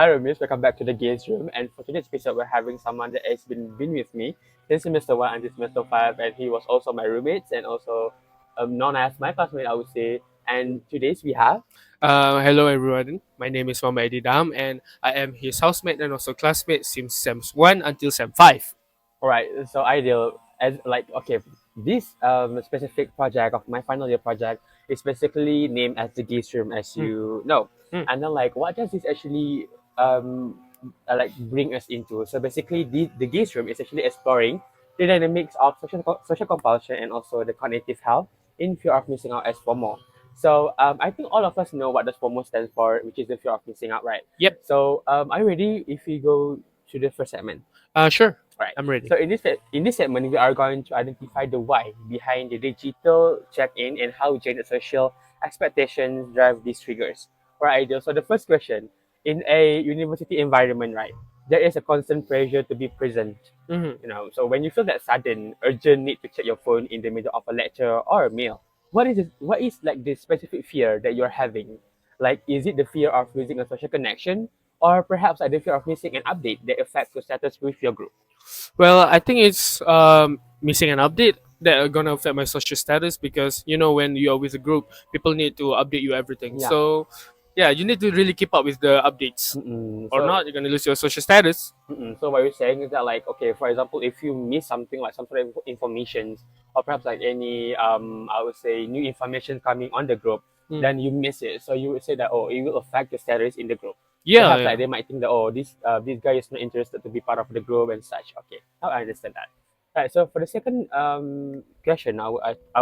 Hi Ramesh, welcome back to the Gaze Room. And for today's episode, we're having someone that has been with me since semester one until semester five, and he was also my roommate and also known as my classmate, I would say. And today's we have. Hello everyone. My name is Mama Edidam and I am his housemate and also classmate since Sem 1 until Sem 5. All right, so Ideal, as like okay, this specific project of my final year project is basically named as the Gaze Room, as Hmm, you know. hmm. And then like, what does this actually um like bring us into? So basically, the Gaze Room is actually exploring the dynamics of social compulsion and also the cognitive health in fear of missing out as FOMO. So I think all of us know what does FOMO stands for, which is the fear of missing out, right? Yep. So are you ready if we go to the first segment? Sure. Right. I'm ready. So in this segment, we are going to identify the why behind the digital check-in and how gender social expectations drive these triggers. Right. So the first question, in a university environment, right, there is a constant pressure to be present. Hmm. So when you feel that sudden urgent need to check your phone in the middle of a lecture or a meal, what is like the specific fear that you're having? Like, is it the fear of losing a social connection, or perhaps like the fear of missing an update that affects your status with your group? Well, I think it's missing an update that are gonna affect my social status because when you're with a group, people need to update you everything. Yeah. So yeah, you need to really keep up with the updates, Mm-mm. or So, not you're gonna lose your social status. so what you're saying is that, like, okay, for example, if you miss something like some sort of information, or perhaps like any, I would say, new information coming on the group, Mm. then you miss it. So you would say that, oh, it will affect the status in the group. Yeah, Perhaps like yeah. they might think that, oh, this guy is not interested to be part of the group and such. Okay, now I understand that. Right. So for the second question, I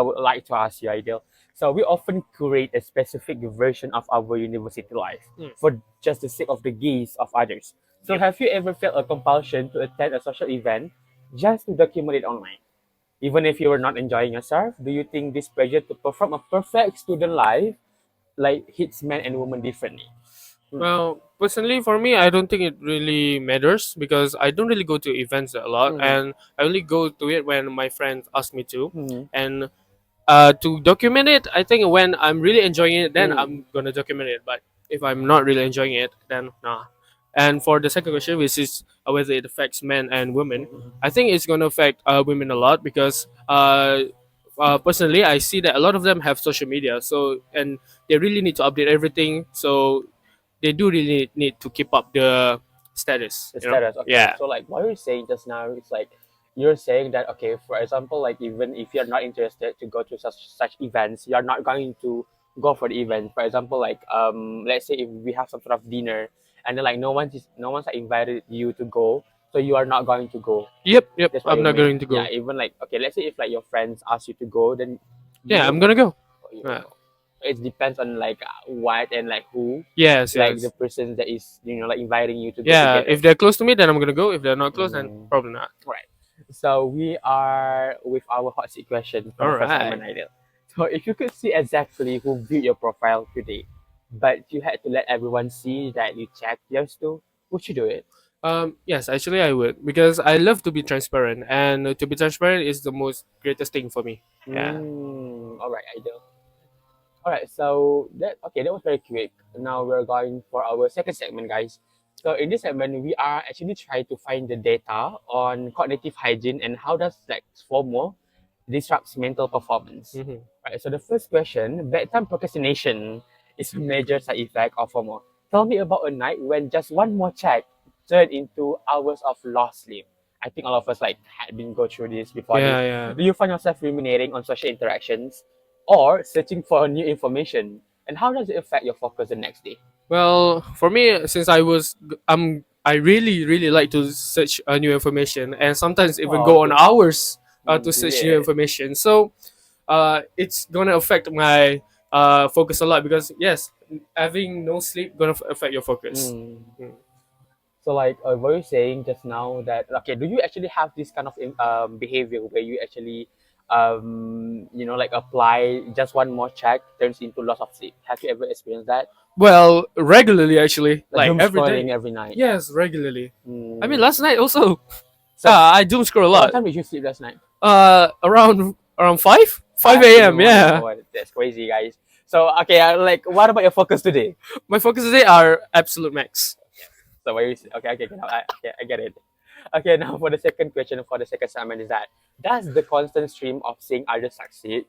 would like to ask you, Ideal. So we often curate a specific version of our university life Mm. for just the sake of the gaze of others. So Yep. have you ever felt a compulsion to attend a social event just to document it online? Even if you were not enjoying yourself, do you think this pressure to perform a perfect student life like hits men and women differently? Hmm. Well, personally, for me, I don't think it really matters because I don't really go to events a lot, Hmm. and I only go to it when my friends ask me to. Hmm. And to document it, I think when I'm really enjoying it, then Hmm. I'm gonna document it. But if I'm not really enjoying it, then nah. And for the second question, which is whether it affects men and women, I think it's gonna affect women a lot because personally, I see that a lot of them have social media, so and they really need to update everything. So they do really need to keep up the status. The status. Okay, Yeah. so like what you're saying just now, it's like you're saying that, okay, for example, like even if you're not interested to go to such events, you're not going to go for the event. For example, like let's say if we have some sort of dinner and then like no one's invited you to go, so you are not going to go. Yep. Yep. That's what I'm you not mean. going to Yeah, go. even like, okay, let's say if like your friends ask you to go, then you Yeah, I'm won't. gonna go. You will Uh, go. It depends on like what and like who, yes. like the Yes. person that is like inviting you to go Yeah, together. if they're close to me, then I'm gonna go. If they're not close, then Mm. probably not. Right. So we are with our hot seat question for All the first right. segment, Ideal. So if you could see exactly who viewed your profile today, but you had to let everyone see that you checked yours too, would you do it? Yes, actually, I would because I love to be transparent, and to be transparent is the most greatest thing for me. Yeah. All right, Ideal. All right, so that was very quick. Now we're going for our second segment, guys. So in this segment, we are actually trying to find the data on cognitive hygiene and how does like FOMO disrupts mental performance. Hmm. Right. So the first question, bedtime procrastination is a major side effect of FOMO. Tell me about a night when just one more check turned into hours of lost sleep. I think all of us like had been go through this before this. Yeah, yeah. Do you find yourself ruminating on social interactions or searching for new information? And how does it affect your focus the next day? Well, for me, since I really really like to search new information, and sometimes even Oh, go on okay. hours to search new Great. information. So it's gonna affect my focus a lot because yes, having no sleep gonna affect your focus. Mm. Mm. So like what you're saying just now that, okay, do you actually have this kind of behavior where you actually like apply just one more check turns into loss of sleep? Have you ever experienced that? Well, regularly actually, Like like doom every day. scrolling every night. Yes, regularly. I mean, Mm. last night also. So I doom scroll a so what lot. time did you sleep last night? Around 5 5 in the a.m. morning. Yeah. Oh, that's crazy, guys. So okay, like what about your focus today? My focus today are absolute max. So what you say? Okay, okay, now I get it. Okay, now for the second question for the second segment is that does the constant stream of seeing others succeed,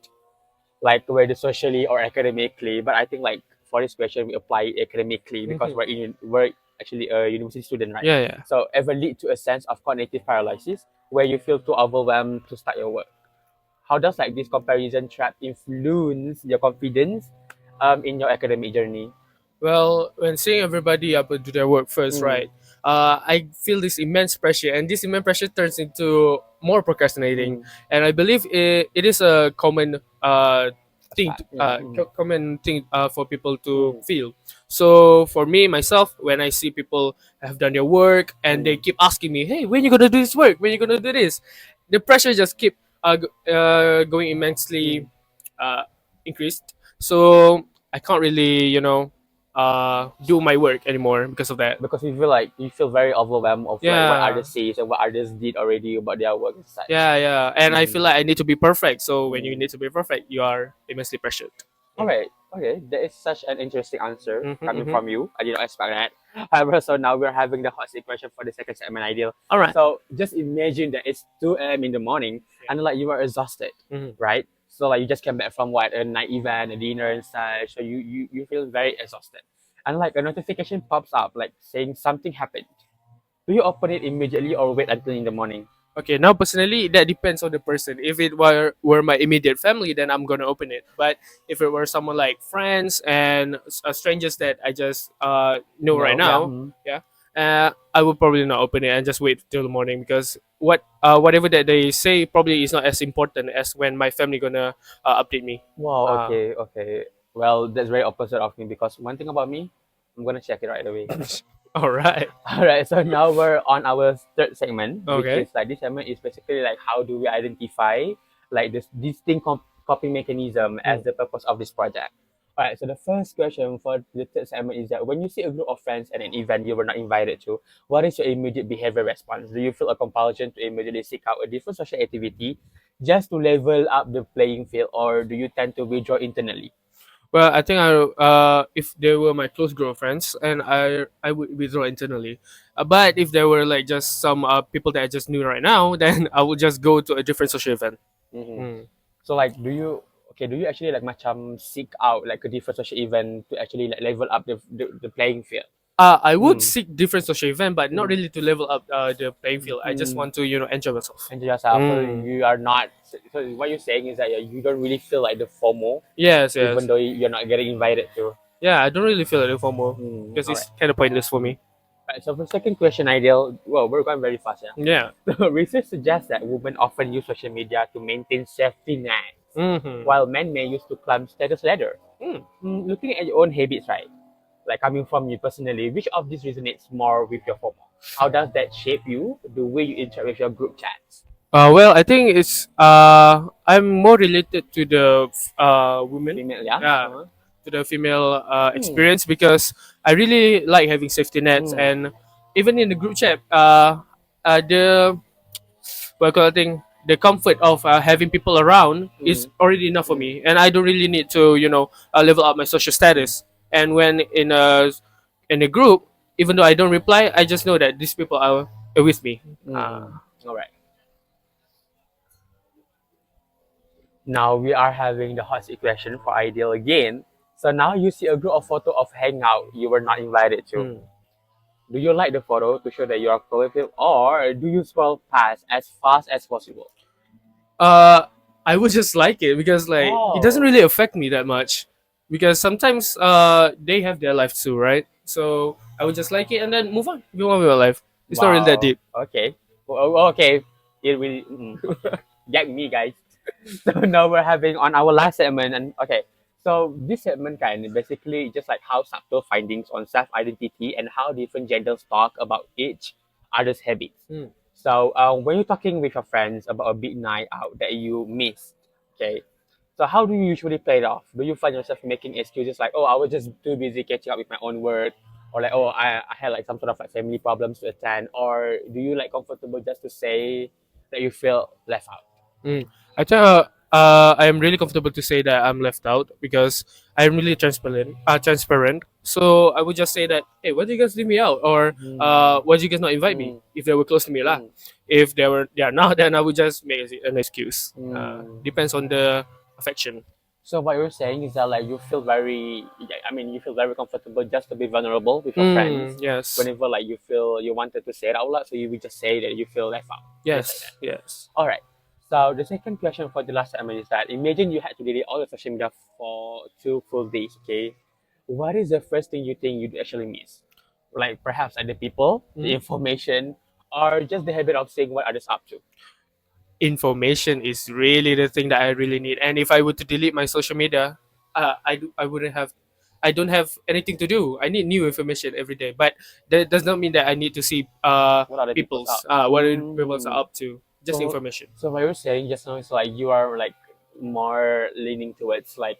like whether socially or academically, but I think like for this question we apply it academically because Mhm. we're actually a university student, right? Yeah, yeah. So ever lead to a sense of cognitive paralysis where you feel too overwhelmed to start your work? How does like this comparison trap influence your confidence in your academic journey? Well, when seeing everybody up and do their work first, Mm, right? I feel this immense pressure, and this immense pressure turns into more procrastinating. mm, And I believe it is a common that's thing, fact. Yeah. Mm, common thing for people to mm, feel. So for me myself, when I see people have done their work and they mm, keep asking me, "Hey, when you gonna do this work? When you gonna do this?" The pressure just keep going immensely mm. uh, increased. So I can't really, do my work anymore because of that. Because you feel like you feel very overwhelmed of like what Yeah, others say and what others did already about their work and such. yeah, yeah. And I feel Mm, like I need to be perfect. So when you mm. need to be perfect, you are immensely pressured. All Mm. right. Okay. That is such an interesting answer Mm-hmm, coming mm-hmm. from you. I didn't expect that. However, so now we're having the hot seat question for the second segment, Ideal. All right. So just imagine that it's 2 a.m. in the morning and like you are exhausted, Mm-hmm. right? So like you just came back from what a night event, a dinner and such. So you feel very exhausted. And like a notification pops up like saying something happened. Do you open it immediately or wait until in the morning? Okay, now personally, that depends on the person. If it were my immediate family, then I'm gonna open it. But if it were someone like friends and strangers that I just know right No, yeah. now, Mm. yeah, I would probably not open it and just wait till the morning because whatever that they say probably is not as important as when my family gonna update me. Wow, Uh, okay, okay. Well, that's very opposite of me because one thing about me, I'm gonna check it right away. all right. All right, so now we're on our third segment, which Okay. is like this segment is basically like how do we identify like this distinct coping mechanism as Mm. the purpose of this project. All right, so the first question for the third segment is that when you see a group of friends at an event you were not invited to, what is your immediate behavior response? Do you feel a compulsion to immediately seek out a different social activity just to level up the playing field, or do you tend to withdraw internally? Well, I think if they were my close girlfriends, and I would withdraw internally. But if there were like just some people that I just knew right now, then I would just go to a different social event. Mhm. Mm. So like, do you actually like macam seek out like a different social event to actually like level up the playing field? I would Mm. seek different social event, but not Mm. really to level up the playing field. I just Mm. want to enjoy myself. And yourself, so Mm. you are not. So what you're saying is that you don't really feel like the FOMO, Yes, even yes, though you're not getting invited to. yeah. I don't really feel like the FOMO Mm. because All right. it's kind of pointless for me. Right. So for the second question, Ideal. Well, we're going very fast, yeah. Yeah. So research suggests that women often use social media to maintain safety nets, Mm-hmm. while men may use to climb status ladder. Mm. Looking at your own habits, right? Like coming from you personally, which of these resonates more with your FOMO? How does that shape you, the way you interact with your group chats? Well, I think it's I'm more related to the women, Female, yeah? yeah, Uh-huh. to the female Hmm. experience because I really like having safety nets Hmm. and even in the group chat, the thing, the comfort of having people around is Hmm. already enough for Hmm. me, and I don't really need to level up my social status. And when in a group, even though I don't reply, I just know that these people are with me. Hmm. All right. Now we are having the hot seat question for Ideal again. So now you see a group of photo of hangout you were not invited to. Hmm. Do you like the photo to show that you are prolific, or do you scroll past as fast as possible? Uh, I would just like it because like it doesn't Oh, really affect me that much because sometimes they have their life too, right? So I would just like it and then move on, go on with my life. It's not really that wow. deep. Okay. Okay. It really okay. Get me, guys. So now we're having on our last segment, and okay. So this segment kind of basically just like how subtle findings on self-identity and how different genders talk about each other's habits. Hmm. So when you're talking with your friends about a big night out that you missed, okay. So how do you usually play it off? Do you find yourself making excuses like, "Oh, I was just too busy catching up with my own work," or like, "Oh, I had like some sort of like family problems to attend," or do you like comfortable just to say that you feel left out? Mm. I think I am really comfortable to say that I'm left out because I'm really transparent. Transparent. So I would just say that, hey, why did you guys leave me out? Or Mm, why did you guys not invite me mm, if they were close to me lah? mm, If they are not, then I would just make an excuse. mm. Depends on the affection. So what you're saying is that like you feel very, yeah, I mean, you feel very comfortable just to be vulnerable with your friends. Yes. Whenever like you feel you wanted to say it out loud, so you would just say that you feel left out, just like that. Yes. Yes. All right. So the second question for the last segment is that imagine you had to delete all your social media for 2 full days. Okay, what is the first thing you think you'd actually miss? Like perhaps the people, the Mm. information, or just the habit of seeing what others up to. Information is really the thing that I really need. And if I were to delete my social media, I wouldn't have. I don't have anything to do. I need new information every day. But that does not mean that I need to see What other people's people's up? what other people's are up to. Just So, information. so what you're saying just now is like you are like more leaning towards like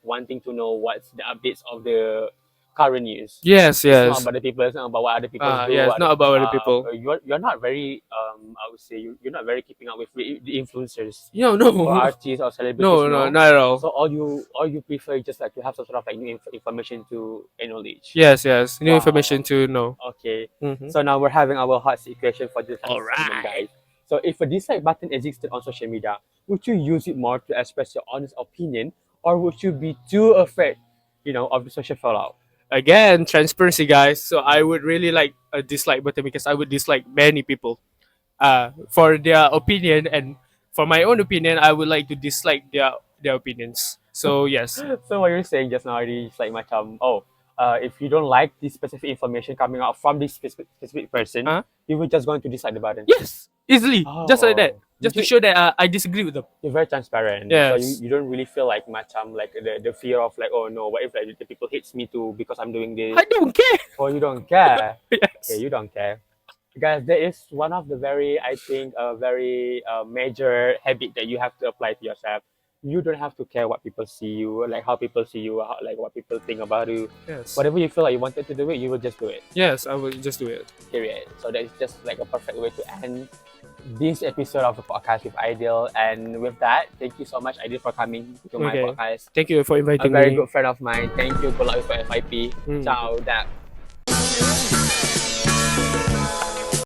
wanting to know what's the updates of the current news. Yes, It's not yes. about the people. It's not about what other people do. Yeah, it's not about other people. You're not very I would say you're not very keeping up with the influencers No, or no, artists or celebrities. no, no, No. not at all. So all you prefer just like to have some sort of like new information to acknowledge. Yes, yes. New information Wow. to know. Okay. Mm-hmm. So now we're having our hot seat question for this All last segment, right. guys. So if a dislike button existed on social media, would you use it more to express your honest opinion, or would you be too afraid, of the social fallout? Again, transparency, guys. So I would really like a dislike button because I would dislike many people. For their opinion, and for my own opinion, I would like to dislike their opinions. So yes. So what you're saying just now is like if you don't like this specific information coming out from this specific person, Huh? you will just going to dislike the button. Yes, easily, just like that, Oh, just to show that I disagree with them. you're very transparent. So you, Yes, you don't really feel like like the fear of like, oh no, what if like the people hates me too because I'm doing this? I don't care. Or you don't care. Okay, Yes, you don't care. Because there is one of the very, I think, a very major habit that you have to apply to yourself. You don't have to care what people see you, like how people see you, like what people think about you. yes, Whatever you feel like you wanted to do it, you will just do it. yes. I will just do it. Period. So that is just like a perfect way to end this episode of the podcast with Aidil. And with that, thank you so much, Aidil, for coming to my Okay. podcast. Thank you for A inviting very me. good friend of mine. Thank you. Good luck with your FIP. Mm. Ciao. That.